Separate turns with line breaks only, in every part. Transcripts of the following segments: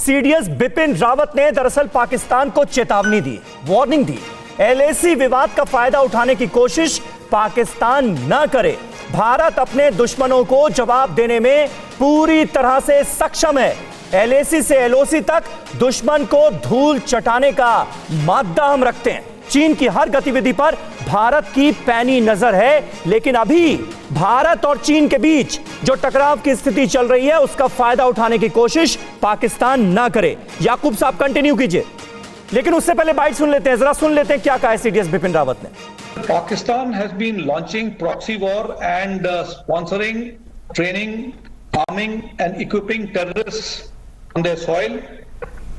CDS Bipin Rawat ने दरअसल पाकिस्तान को चेतावनी दी, वार्निंग दी। एलएसी विवाद का फायदा उठाने की कोशिश पाकिस्तान न करे। भारत अपने दुश्मनों को जवाब देने में पूरी तरह से सक्षम है। एलएसी से एलओसी तक दुश्मन को धूल चटाने का मादा हम रखते हैं। चीन की हर गतिविधि पर भारत की पैनी नजर है, लेकिन अभी भारत और चीन के बीच जो टकराव की स्थिति चल रही है उसका फायदा उठाने की कोशिश पाकिस्तान ना करे। याकूब साहब कंटिन्यू कीजिए, लेकिन उससे पहले बाइट सुन लेते हैं, जरा सुन लेते हैं क्या कहा है सीडीएस बिपिन रावत ने।
Pakistan has been launching proxy war and sponsoring, training, arming and equipping terrorists on their soil,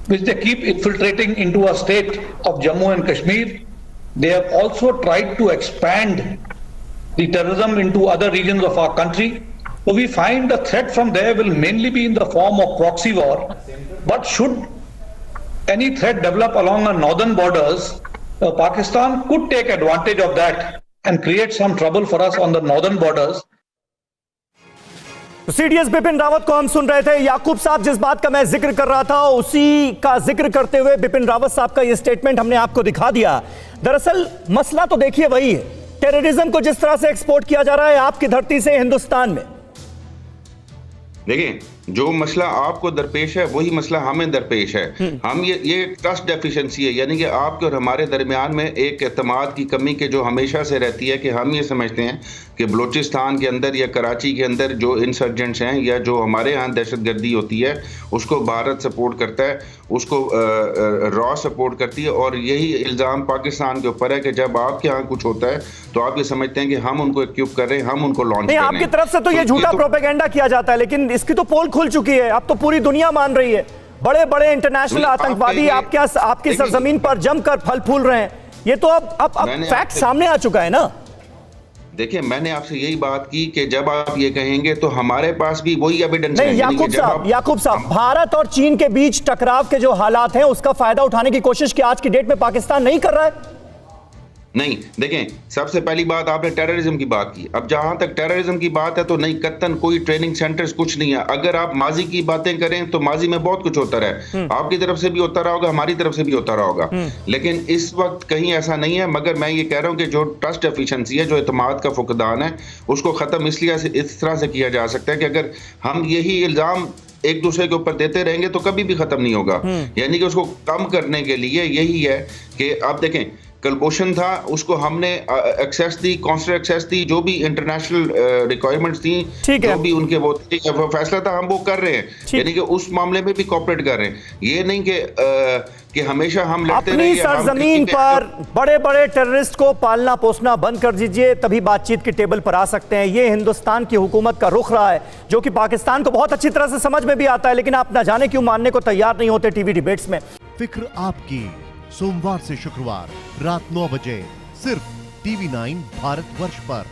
which they keep infiltrating into our state of Jammu and Kashmir. They have also tried to expand the terrorism into other regions of our country. So we find the threat from there will mainly be in the form of proxy war. But should any threat develop along our northern borders, Pakistan could take advantage of that and create some trouble for us on the northern borders.
CDS Bipin Rawat को हम सुन रहे थे। याकूब साहब, जिस बात का मैं जिक्र कर रहा था उसी का जिक्र करते हुए बिपिन रावत साहब का यह स्टेटमेंट हमने आपको दिखा दिया। दरअसल मसला तो देखिए वही है, टेररिज्म को जिस तरह से एक्सपोर्ट किया जा रहा है आपकी धरती से हिंदुस्तान में।
देखिए, जो मसला आपको दरपेश है वही मसला हमें दरपेश है। हम ये ट्रस्ट डेफिशिएंसी है, यानी कि आपके और हमारे दरमियान में एक एतमाद की कमी के जो हमेशा से रहती है कि हम ये समझते हैं कि बलूचिस्तान के अंदर या कराची के अंदर जो इंसर्जेंट्स हैं या जो हमारे यहाँ दहशतगर्दी होती है उसको भारत सपोर्ट करता है, उसको रॉ सपोर्ट करती है। और यही इल्ज़ाम पाकिस्तान के ऊपर है कि जब आपके यहाँ कुछ होता है तो आप ये समझते हैं कि हम उनको इक्विप कर रहे हैं, हम उनको लॉन्च कर रहे हैं।
आपकी तरफ से तो ये झूठा प्रोपेगेंडा किया जाता है, लेकिन इसकी तो पोल खुल चुकी है, अब तो पूरी दुनिया मान रही है। बड़े बड़े इंटरनेशनल आतंकवादी आपकी सरजमीन पर जमकर फल फूल रहे हैं। ये तो अब फैक्ट सामने आ चुका है ना।
देखिए, मैंने आपसे यही बात की कि जब आप ये कहेंगे तो हमारे पास भी वही एविडेंस है।
याकूब साहब, भारत और चीन के बीच टकराव के जो हालात हैं उसका फायदा उठाने की कोशिश की आज की डेट में पाकिस्तान नहीं कर रहा है।
नहीं, देखें, सबसे पहली बात आपने टेररिज्म की बात की। अब जहां तक टेररिज्म की बात है तो नहीं, कत्तन कोई ट्रेनिंग सेंटर्स कुछ नहीं है। अगर आप माजी की बातें करें तो माजी में बहुत कुछ होता रहा, आपकी तरफ से भी होता रहा होगा, हमारी तरफ से भी होता रहा होगा, लेकिन इस वक्त कहीं ऐसा नहीं है। मगर मैं ये कह रहा हूं कि जो ट्रस्ट एफिशिएंसी है, जो एतमाद का फुकदान है, उसको खत्म इसलिए इस तरह से किया जा सकता है कि अगर हम यही इल्जाम एक दूसरे के ऊपर देते रहेंगे तो कभी भी खत्म नहीं होगा। यानी कि उसको कम करने के लिए यही है कि आप देखें, कलबोशन था, उसको हमने एक्सेस दी, कॉन्सुलर एक्सेस दी, जो भी इंटरनेशनल रिक्वायरमेंट्स थी, जो भी उनके वो फैसला था, हम वो कर रहे हैं। यानी कि उस मामले में भी कोऑपरेट कर रहे हैं। ये नहीं कि हमेशा हम लड़ते रहे।
अपनी सरजमीन पर बड़े बड़े टेररिस्ट को पालना पोसना बंद कर दीजिए, तभी बातचीत की टेबल पर आ सकते हैं। ये हिंदुस्तान की हुकूमत का रुख रहा है, जो कि पाकिस्तान को बहुत अच्छी तरह से समझ में भी आता है, लेकिन आप ना जाने क्यों मानने को तैयार नहीं होते टीवी डिबेट्स में।
फिक्र आपकी, सोमवार से शुक्रवार रात 9 बजे सिर्फ TV9 भारतवर्ष पर।